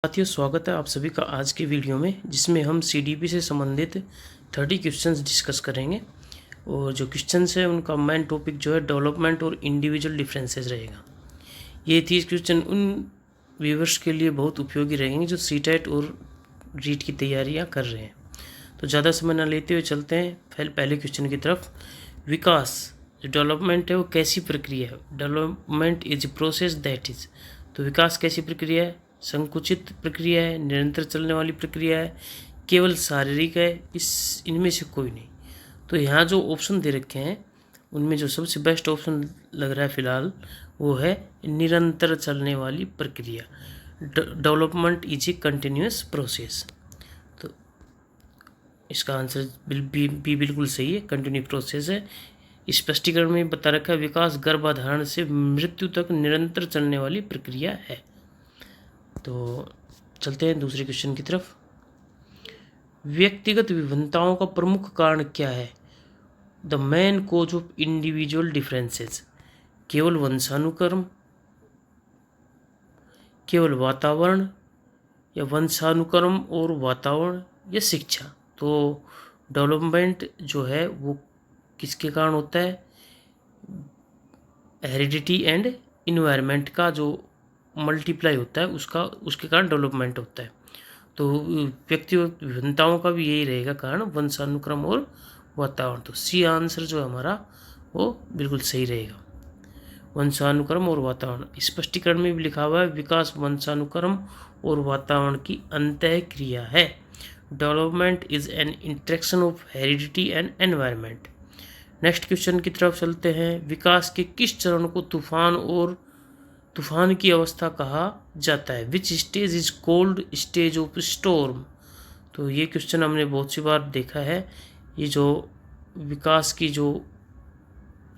साथियों, स्वागत है आप सभी का आज के वीडियो में, जिसमें हम सीडीपी से संबंधित 30 क्वेश्चंस डिस्कस करेंगे। और जो क्वेश्चंस है उनका मेन टॉपिक जो है डेवलपमेंट और इंडिविजुअल डिफरेंसेस रहेगा। ये 30 क्वेश्चन उन व्यूवर्स के लिए बहुत उपयोगी रहेंगे जो सीटेट और रीट की तैयारियाँ कर रहे हैं। तो ज़्यादा समय न लेते हुए चलते हैं पहले क्वेश्चन की तरफ। विकास जो डेवलपमेंट है वो कैसी प्रक्रिया है? Development is a process that is. तो विकास कैसी प्रक्रिया है? संकुचित प्रक्रिया है, निरंतर चलने वाली प्रक्रिया है, केवल शारीरिक है, इनमें से कोई नहीं। तो यहाँ जो ऑप्शन दे रखे हैं उनमें जो सबसे बेस्ट ऑप्शन लग रहा है फिलहाल वो है निरंतर चलने वाली प्रक्रिया। Development is a continuous process. तो इसका आंसर भी बिल्कुल सही है, कंटिन्यू प्रोसेस है। स्पष्टीकरण में बता रखा है विकास गर्भाधारण से मृत्यु तक निरंतर चलने वाली प्रक्रिया है। तो चलते हैं दूसरे क्वेश्चन की तरफ। व्यक्तिगत विभिन्नताओं का प्रमुख कारण क्या है? The main cause of individual differences. केवल वंशानुक्रम, केवल वातावरण, या वंशानुक्रम और वातावरण, या शिक्षा। तो डेवलपमेंट जो है वो किसके कारण होता है? हेरिडिटी एंड इन्वायरमेंट का जो मल्टीप्लाई होता है उसके कारण डेवलपमेंट होता है। तो व्यक्तिगत विभिन्नताओं का भी यही रहेगा कारण, वंशानुक्रम और वातावरण। तो सी आंसर जो है हमारा वो बिल्कुल सही रहेगा, वंशानुक्रम और वातावरण। स्पष्टीकरण में भी लिखा हुआ है विकास वंशानुक्रम और वातावरण की अंतः क्रिया है। Development is an interaction of heredity and environment. Next question की तरफ चलते हैं। विकास के किस चरण को तूफान की अवस्था कहा जाता है? Which stage is called stage of storm. तो ये क्वेश्चन हमने बहुत सी बार देखा है। ये जो विकास की जो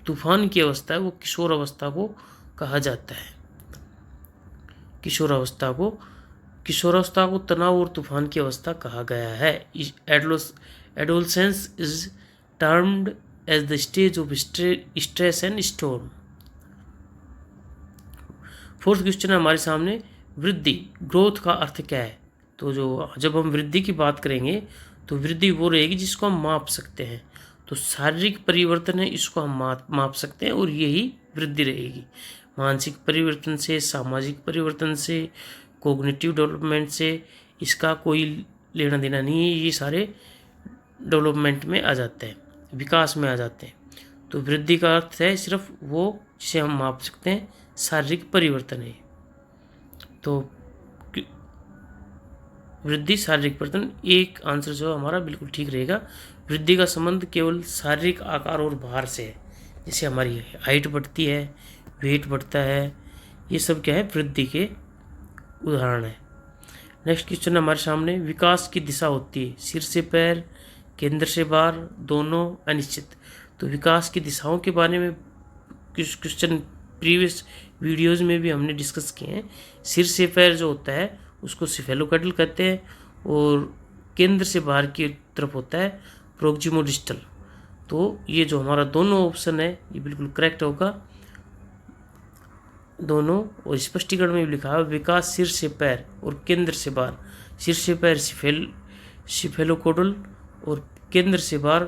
तूफान की अवस्था है वो किशोर अवस्था को कहा जाता है। किशोर अवस्था को तनाव और तूफान की अवस्था कहा गया है। Adolescence is termed as the stage of stress and storm. Fourth question है हमारे सामने, वृद्धि ग्रोथ का अर्थ क्या है? तो जब हम वृद्धि की बात करेंगे तो वृद्धि वो रहेगी जिसको हम माप सकते हैं। तो शारीरिक परिवर्तन है, इसको हम माप सकते हैं और यही वृद्धि रहेगी। मानसिक परिवर्तन से, सामाजिक परिवर्तन से, कोग्निटिव डेवलपमेंट से इसका कोई लेना देना नहीं है। ये सारे डेवलपमेंट में आ जाते हैं, विकास में आ जाते हैं। तो वृद्धि का अर्थ है सिर्फ वो जिसे हम माप सकते हैं, शारीरिक परिवर्तन है। तो वृद्धि शारीरिक परिवर्तन, एक आंसर जो हमारा बिल्कुल ठीक रहेगा। वृद्धि का संबंध केवल शारीरिक आकार और भार से है। जैसे हमारी हाइट बढ़ती है, वेट बढ़ता है, ये सब क्या है? वृद्धि के उदाहरण है। नेक्स्ट क्वेश्चन हमारे सामने, विकास की दिशा होती है सिर से पैर, केंद्र से बाहर, दोनों, अनिश्चित। तो विकास की दिशाओं के बारे में कुछ क्वेश्चन प्रीवियस वीडियोज़ में भी हमने डिस्कस किए हैं। सिर से पैर जो होता है उसको सिफेलोकैडल कहते हैं और केंद्र से बाहर की तरफ होता है प्रोक्सिमोडिस्टल। तो ये जो हमारा दोनों ऑप्शन है ये बिल्कुल करेक्ट होगा, दोनों। और स्पष्टीकरण में भी लिखा है विकास सिर से पैर और केंद्र से बाहर। सिर से पैर सिफेलोकैडल और केंद्र से बाहर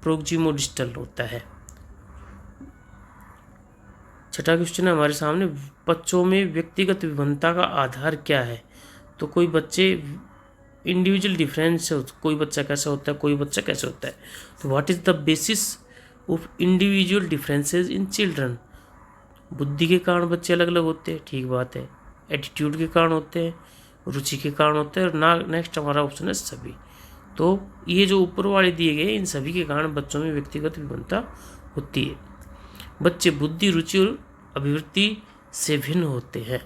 प्रोक्सिमोडिस्टल होता है। छठा क्वेश्चन है हमारे सामने, बच्चों में व्यक्तिगत विभिन्नता का आधार क्या है? तो कोई बच्चे इंडिविजुअल डिफरेंस है, कोई बच्चा कैसा होता है, कोई बच्चा कैसे होता है। तो what is the basis of individual differences in children? बुद्धि के कारण बच्चे अलग अलग होते हैं, ठीक बात है। एटीट्यूड के कारण होते हैं, रुचि के कारण होते हैं, और नेक्स्ट हमारा ऑप्शन है सभी। तो ये जो ऊपर वाले दिए गए इन सभी के कारण बच्चों में व्यक्तिगत विभिन्नता होती है। बच्चे बुद्धि, रुचि और अभिवृत्ति से भिन्न होते हैं।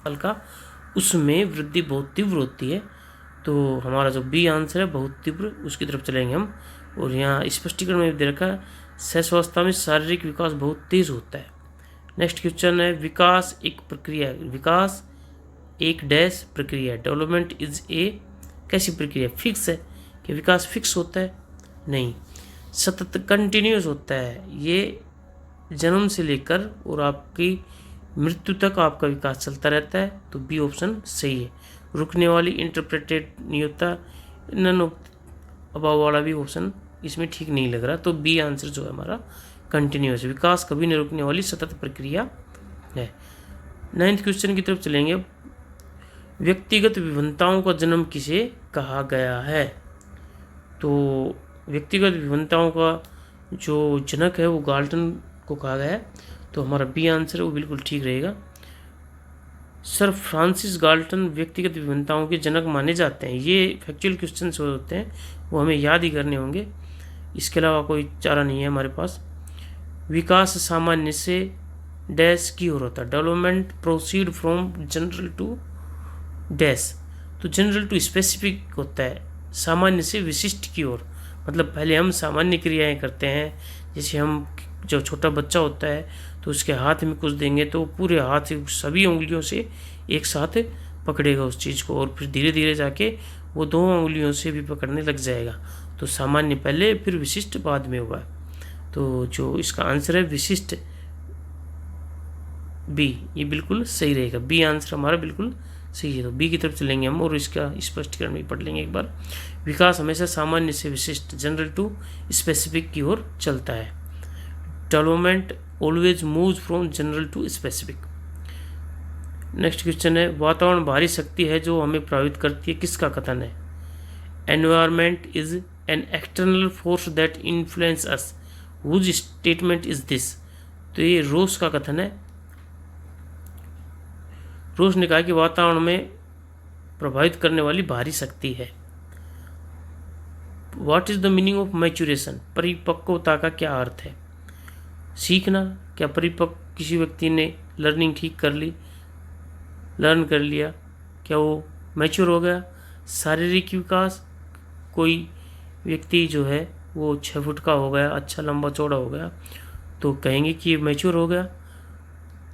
हल्का उसमें वृद्धि बहुत तीव्र होती है। तो हमारा जो बी आंसर है बहुत तीव्र, उसकी तरफ चलेंगे हम। और यहाँ स्पष्टीकरण में दे रखा है शैशवावस्था में शारीरिक विकास बहुत तेज होता है। नेक्स्ट क्वेश्चन है, विकास एक प्रक्रिया है। विकास एक डैश प्रक्रिया है। डेवलपमेंट इज ए कैसी प्रक्रिया? फिक्स है। कि विकास फिक्स होता है? नहीं, सतत कंटिन्यूस होता है। ये जन्म से लेकर और आपकी मृत्यु तक आपका विकास चलता रहता है, तो बी ऑप्शन सही है। रुकने वाली, इंटरप्रेटेड नहीं होता, नन अभाव वाला भी ऑप्शन इसमें ठीक नहीं लग रहा, तो बी आंसर जो है हमारा कंटिन्यूअस, विकास कभी नहीं रुकने वाली सतत प्रक्रिया है। 9th क्वेश्चन की तरफ चलेंगे। व्यक्तिगत विभिन्नताओं का जन्म किसे कहा गया है? तो व्यक्तिगत विभिन्नताओं का जो जनक है वो गाल्टन को कहा गया है, तो हमारा बी आंसर वो बिल्कुल ठीक रहेगा। सर फ्रांसिस गाल्टन व्यक्तिगत विभिन्नताओं के जनक माने जाते हैं। ये फैक्चुअल क्वेश्चन होते हैं, वो हमें याद ही करने होंगे, इसके अलावा कोई चारा नहीं है हमारे पास। विकास सामान्य से डैश की ओर होता है। Development proceed from general to dash, तो जनरल टू स्पेसिफिक होता है, सामान्य से विशिष्ट की ओर। मतलब पहले हम सामान्य क्रियाएं करते हैं, जैसे हम जब छोटा बच्चा होता है तो उसके हाथ में कुछ देंगे तो पूरे हाथ से सभी उंगलियों से एक साथ पकड़ेगा उस चीज़ को, और फिर धीरे धीरे जाके वो 2 उंगलियों से भी पकड़ने लग जाएगा। तो सामान्य पहले, फिर विशिष्ट बाद में हुआ। तो जो इसका आंसर है विशिष्ट, बी, ये बिल्कुल सही रहेगा। बी आंसर हमारा बिल्कुल सही है। तो बी की तरफ चलेंगे हम और इसका स्पष्टीकरण भी पढ़ लेंगे एक बार। विकास हमेशा सामान्य से विशिष्ट, जनरल टू स्पेसिफिक की ओर चलता है। Development always moves from general to specific. Next question है, वातावरण बाहरी शक्ति है जो हमें प्रभावित करती है, किसका कथन है? Environment is an external force that influence us, whose statement is this? तो ये रोस का कथन है। रोस ने कहा कि वातावरण में प्रभावित करने वाली बाहरी शक्ति है। What is the meaning of maturation? परिपक्वता का क्या अर्थ है? सीखना, क्या परिपक्व किसी व्यक्ति ने लर्निंग ठीक कर ली, लर्न कर लिया, क्या वो मैच्योर हो गया? शारीरिक विकास, कोई व्यक्ति जो है वो 6 फुट का हो गया, अच्छा लंबा चौड़ा हो गया, तो कहेंगे कि ये मैच्योर हो गया।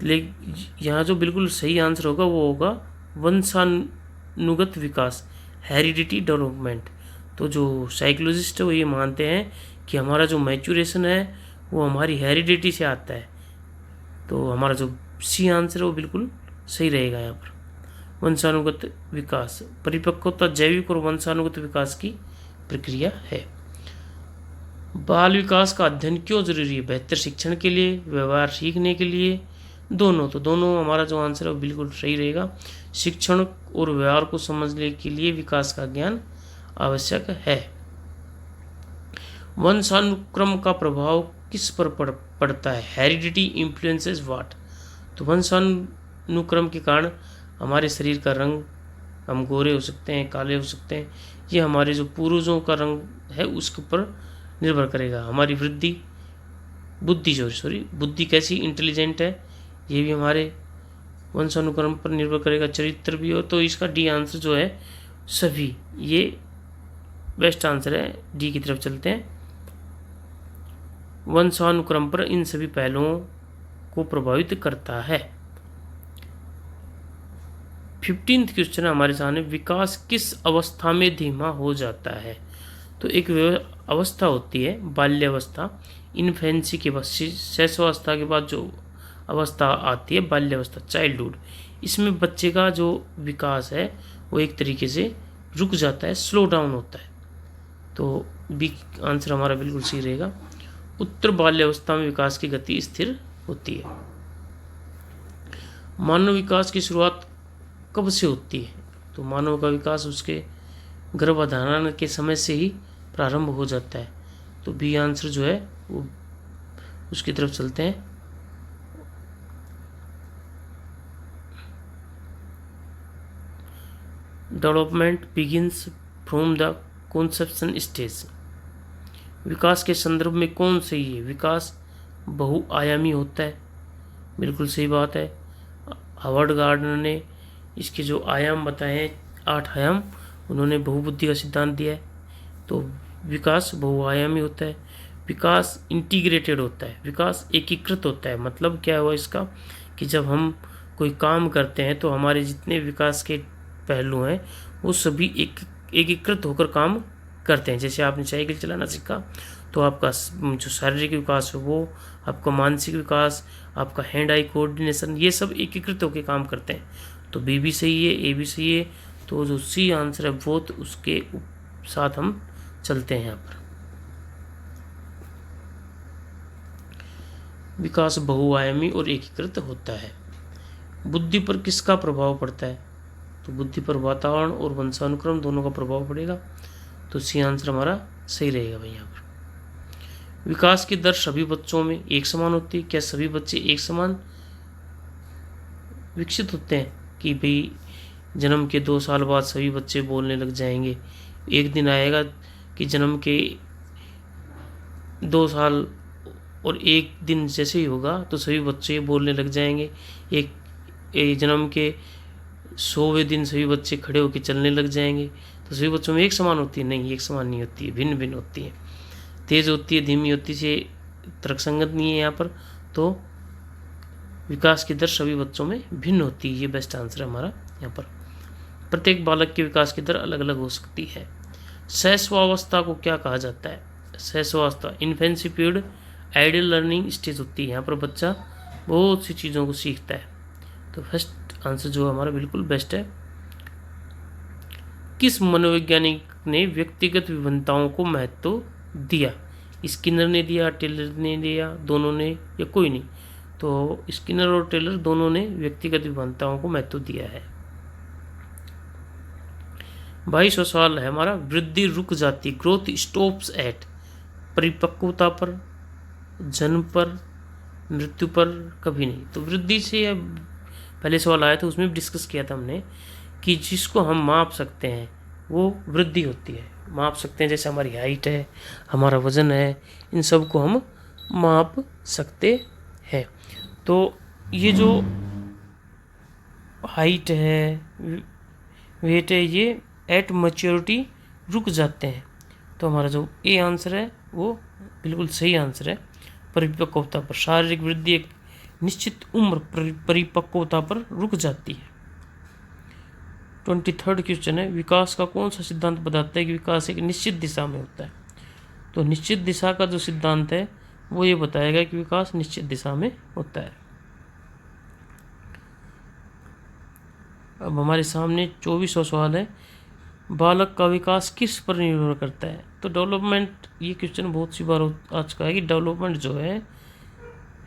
लेकिन यहाँ जो बिल्कुल सही आंसर होगा वो होगा वंशानुगत विकास, हेरिडिटी डेवलपमेंट। तो जो साइकोलॉजिस्ट है वो ये मानते हैं कि हमारा जो मैच्योरेशन है वो हमारी हेरिडिटी से आता है। तो हमारा जो सी आंसर है वो बिल्कुल सही रहेगा यहाँ पर। वंशानुगत विकास, परिपक्वता जैविक और वंशानुगत विकास की प्रक्रिया है। बाल विकास का अध्ययन क्यों जरूरी है? बेहतर शिक्षण के लिए, व्यवहार सीखने के लिए, दोनों। तो दोनों हमारा जो आंसर है वो बिल्कुल सही रहेगा। शिक्षण और व्यवहार को समझने के लिए विकास का ज्ञान आवश्यक है। वंशानुक्रम का प्रभाव किस पर पड़ता है? Heredity influences what? तो वंशानुक्रम के कारण हमारे शरीर का रंग, हम गोरे हो सकते हैं, काले हो सकते हैं, ये हमारे जो पूर्वजों का रंग है उसके ऊपर निर्भर करेगा। हमारी बुद्धि कैसी इंटेलिजेंट है, ये भी हमारे वंशानुक्रम पर निर्भर करेगा। चरित्र भी हो, तो इसका डी आंसर जो है सभी, ये बेस्ट आंसर है। डी की तरफ चलते हैं। वंशानुक्रम पर इन सभी पहलुओं को प्रभावित करता है। 15th क्वेश्चन हमारे सामने, विकास किस अवस्था में धीमा हो जाता है? तो एक अवस्था होती है बाल्यावस्था, इन्फेंसी के बाद, शैशवावस्था के बाद जो अवस्था आती है बाल्यावस्था, चाइल्डहुड। इसमें बच्चे का जो विकास है वो एक तरीके से रुक जाता है, स्लो डाउन होता है। तो बी आंसर हमारा बिल्कुल सही रहेगा। उत्तर बाल्यावस्था में विकास की गति स्थिर होती है। मानव विकास की शुरुआत कब से होती है? तो मानव का विकास उसके गर्भधारण के समय से ही प्रारंभ हो जाता है। तो बी आंसर जो है वो उसकी तरफ चलते हैं। Development begins from the conception stage. विकास के संदर्भ में कौन सही है? विकास बहुआयामी होता है, बिल्कुल सही बात है। हावर्ड गार्डनर ने इसके जो आयाम बताए हैं, 8 आयाम, उन्होंने बहुबुद्धि का सिद्धांत दिया है। तो विकास बहुआयामी होता है। विकास इंटीग्रेटेड होता है, विकास एकीकृत होता है। मतलब क्या हुआ इसका कि जब हम कोई काम करते हैं तो हमारे जितने विकास के पहलू हैं वो सभी एकीकृत होकर काम करते हैं। जैसे आपने साइकिल चलाना सीखा तो आपका जो शारीरिक विकास है वो, आपका मानसिक विकास, आपका हैंड आई कोऑर्डिनेशन, ये सब एकीकृत होकर काम करते हैं। तो बी भी सही है, ए भी सही है, तो जो सी आंसर है वो, तो उसके साथ हम चलते हैं यहाँ पर। विकास बहुआयामी और एकीकृत होता है। बुद्धि पर किसका प्रभाव पड़ता है? तो बुद्धि पर वातावरण और वंशानुक्रम दोनों का प्रभाव पड़ेगा। तो सी आंसर हमारा सही रहेगा भाई यहाँ पर। विकास की दर सभी बच्चों में एक समान होती है। क्या सभी बच्चे एक समान विकसित होते हैं कि भाई जन्म के 2 साल बाद सभी बच्चे बोलने लग जाएंगे? एक दिन आएगा कि जन्म के 2 साल और 1 दिन जैसे ही होगा तो सभी बच्चे बोलने लग जाएंगे। एक जन्म के 100वें दिन सभी बच्चे खड़े होकर चलने लग जाएंगे। तो सभी बच्चों में एक समान होती है? नहीं, एक समान नहीं होती है, भिन्न भिन्न होती है। तेज होती है, धीमी होती है, तर्कसंगत नहीं है यहाँ पर। तो विकास की दर सभी बच्चों में भिन्न होती है, ये बेस्ट आंसर है हमारा यहाँ पर। प्रत्येक बालक के विकास की दर अलग अलग हो सकती है। शैशवावस्था को क्या कहा जाता है? शैशवावस्था infancy period ideal learning stage होती है। यहाँ पर बच्चा बहुत सी चीज़ों को सीखता है। तो फर्स्ट आंसर जो हमारा बिल्कुल बेस्ट है। किस मनोवैज्ञानिक ने व्यक्तिगत विभिन्नताओं को महत्व दिया? स्किनर ने दिया, टेलर ने दिया, दोनों ने, या कोई नहीं? तो स्किनर और टेलर दोनों ने व्यक्तिगत विभिन्नताओं को महत्व दिया है। 22वां सवाल है हमारा, वृद्धि रुक जाती, ग्रोथ स्टॉप्स एट, परिपक्वता पर, जन्म पर, मृत्यु पर, कभी नहीं। तो वृद्धि से पहले सवाल आया था, उसमें भी डिस्कस किया था हमने कि जिसको हम माप सकते हैं वो वृद्धि होती है। माप सकते हैं, जैसे हमारी हाइट है, हमारा वजन है, इन सब को हम माप सकते हैं। तो ये जो हाइट है, वेट है, ये एट मैच्योरिटी रुक जाते हैं। तो हमारा जो ए आंसर है वो बिल्कुल सही आंसर है। परिपक्वता पर, शारीरिक वृद्धि एक निश्चित उम्र परिपक्वता पर रुक जाती है। 23rd क्वेश्चन है, विकास का कौन सा सिद्धांत बताता है कि विकास एक निश्चित दिशा में होता है? तो निश्चित दिशा का जो सिद्धांत है वो ये बताएगा कि विकास निश्चित दिशा में होता है। अब हमारे सामने 24वां सवाल है, बालक का विकास किस पर निर्भर करता है? तो डेवलपमेंट, ये क्वेश्चन बहुत सी बार आ चुका है कि डेवलपमेंट जो है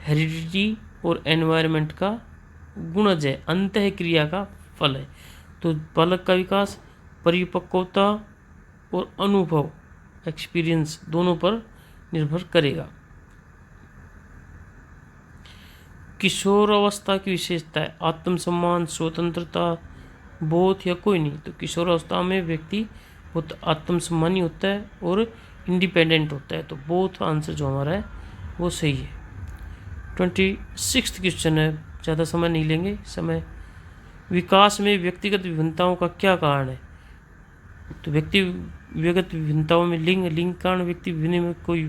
हेरिडिटी और एनवायरनमेंट का गुणज है, अंतः क्रिया का फल है। तो बालक का विकास परिपक्वता और अनुभव, एक्सपीरियंस, दोनों पर निर्भर करेगा। किशोर अवस्था की विशेषता है आत्मसम्मान, स्वतंत्रता, बोध, या कोई नहीं? तो किशोर अवस्था में व्यक्ति बहुत आत्मसम्मानी होता है और इंडिपेंडेंट होता है। तो बोथ आंसर जो हमारा है वो सही है। 26th क्वेश्चन है, ज़्यादा समय नहीं लेंगे। समय, विकास में व्यक्तिगत विभिन्नताओं का क्या कारण है? तो व्यक्तिगत विभिन्नताओं में लिंग कारण, व्यक्ति विभिन्न में कोई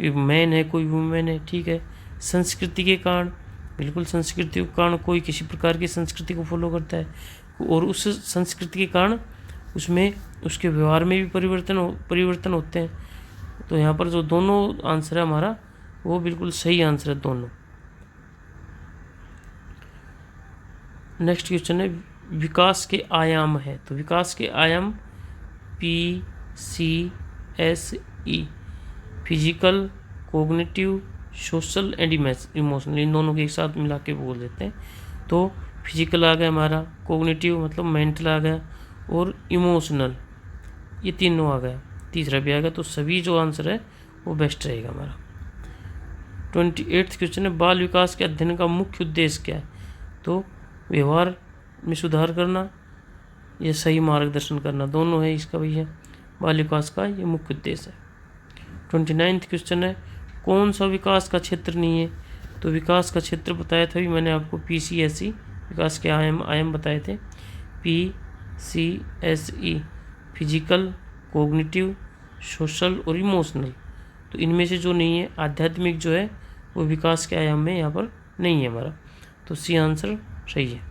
मैन है, कोई वुमेन है, ठीक है। संस्कृति के कारण, बिल्कुल संस्कृति के कारण, कोई किसी प्रकार की संस्कृति को फॉलो करता है और उस संस्कृति के कारण उसमें उसके व्यवहार में भी परिवर्तन होते हैं। तो यहाँ पर जो दोनों आंसर है हमारा वो बिल्कुल सही आंसर है, दोनों। नेक्स्ट क्वेश्चन है, विकास के आयाम है। तो विकास के आयाम PCSE, physical, cognitive, social and emotional, इन दोनों के एक साथ मिला के बोल देते हैं। तो फिजिकल आ गया हमारा, कोग्निटिव मतलब मेंटल आ गया, और इमोशनल, ये तीनों आ गया, तीसरा भी आ गया। तो सभी जो आंसर है वो बेस्ट रहेगा हमारा। 28th क्वेश्चन है, बाल विकास के अध्ययन का मुख्य उद्देश्य क्या है? तो व्यवहार में सुधार करना या सही मार्गदर्शन करना, दोनों है इसका भैया। बाल विकास का ये मुख्य उद्देश्य है। 29th क्वेश्चन है, कौन सा विकास का क्षेत्र नहीं है? तो विकास का क्षेत्र बताया था भी मैंने आपको, PCSE, विकास के आयाम बताए थे। PCSE, फिजिकल, कोग्निटिव, सोशल और इमोशनल। तो इनमें से जो नहीं है, आध्यात्मिक जो है वो विकास के आयाम में यहाँ पर नहीं है हमारा। तो सी आंसर सही है।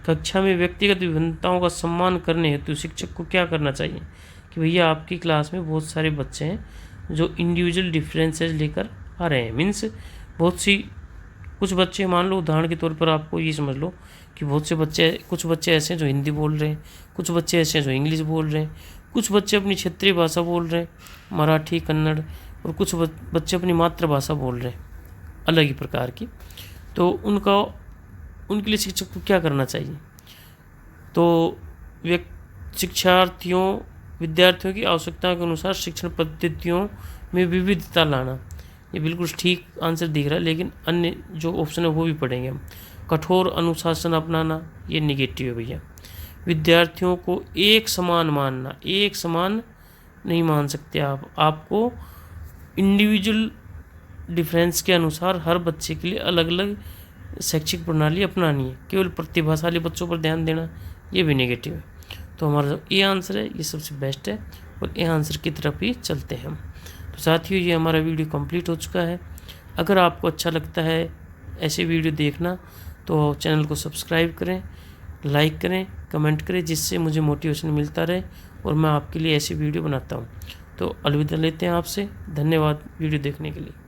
कक्षा में व्यक्तिगत विभिन्नताओं का सम्मान करने हेतु शिक्षक को क्या करना चाहिए? कि भैया आपकी क्लास में बहुत सारे बच्चे हैं, जो इंडिविजुअल डिफरेंसेस लेकर आ रहे हैं। मीन्स बहुत सी कुछ बच्चे, मान लो उदाहरण के तौर पर आपको ये समझ लो कि बहुत से बच्चे, कुछ बच्चे ऐसे हैं जो हिंदी बोल रहे हैं, कुछ बच्चे ऐसे हैं जो इंग्लिश बोल रहे हैं, कुछ बच्चे अपनी क्षेत्रीय भाषा बोल रहे हैं, मराठी, कन्नड़, और कुछ बच्चे अपनी मातृभाषा बोल रहे हैं अलग ही प्रकार की। तो उनके लिए शिक्षक को क्या करना चाहिए? तो विद्यार्थियों की आवश्यकताओं के अनुसार शिक्षण पद्धतियों में विविधता लाना, ये बिल्कुल ठीक आंसर दिख रहा है, लेकिन अन्य जो ऑप्शन है वो भी पढ़ेंगे हम। कठोर अनुशासन अपनाना, ये निगेटिव है भैया। विद्यार्थियों को एक समान मानना, एक समान नहीं मान सकते आप, आपको इंडिविजुअल डिफरेंस के अनुसार हर बच्चे के लिए अलग अलग शैक्षिक प्रणाली अपनानी है। केवल प्रतिभाशाली बच्चों पर ध्यान देना, ये भी नेगेटिव है। तो हमारा जो ए आंसर है ये सबसे बेस्ट है, और ए आंसर की तरफ ही चलते हैं हम। तो साथियों, ये हमारा वीडियो कंप्लीट हो चुका है। अगर आपको अच्छा लगता है ऐसे वीडियो देखना तो चैनल को सब्सक्राइब करें, लाइक करें, कमेंट करें, जिससे मुझे मोटिवेशन मिलता रहे और मैं आपके लिए ऐसी वीडियो बनाता हूँ। तो अलविदा लेते हैं आपसे। धन्यवाद वीडियो देखने के लिए।